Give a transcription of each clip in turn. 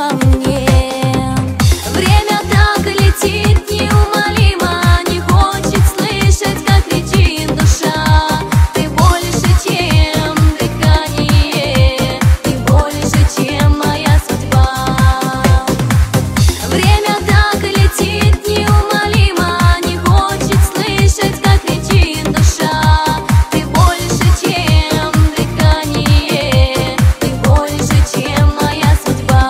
во мне. Время так летит неумолимо, не хочет слышать, как кричит душа. Ты больше, чем дыхание, ты больше, чем моя судьба. Время так летит неумолимо, не хочет слышать, как кричит душа. Ты больше, чем дыхание, ты больше, чем моя судьба.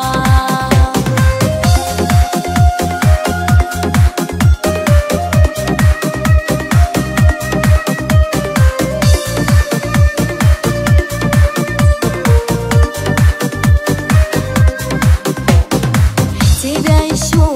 Тебя ищу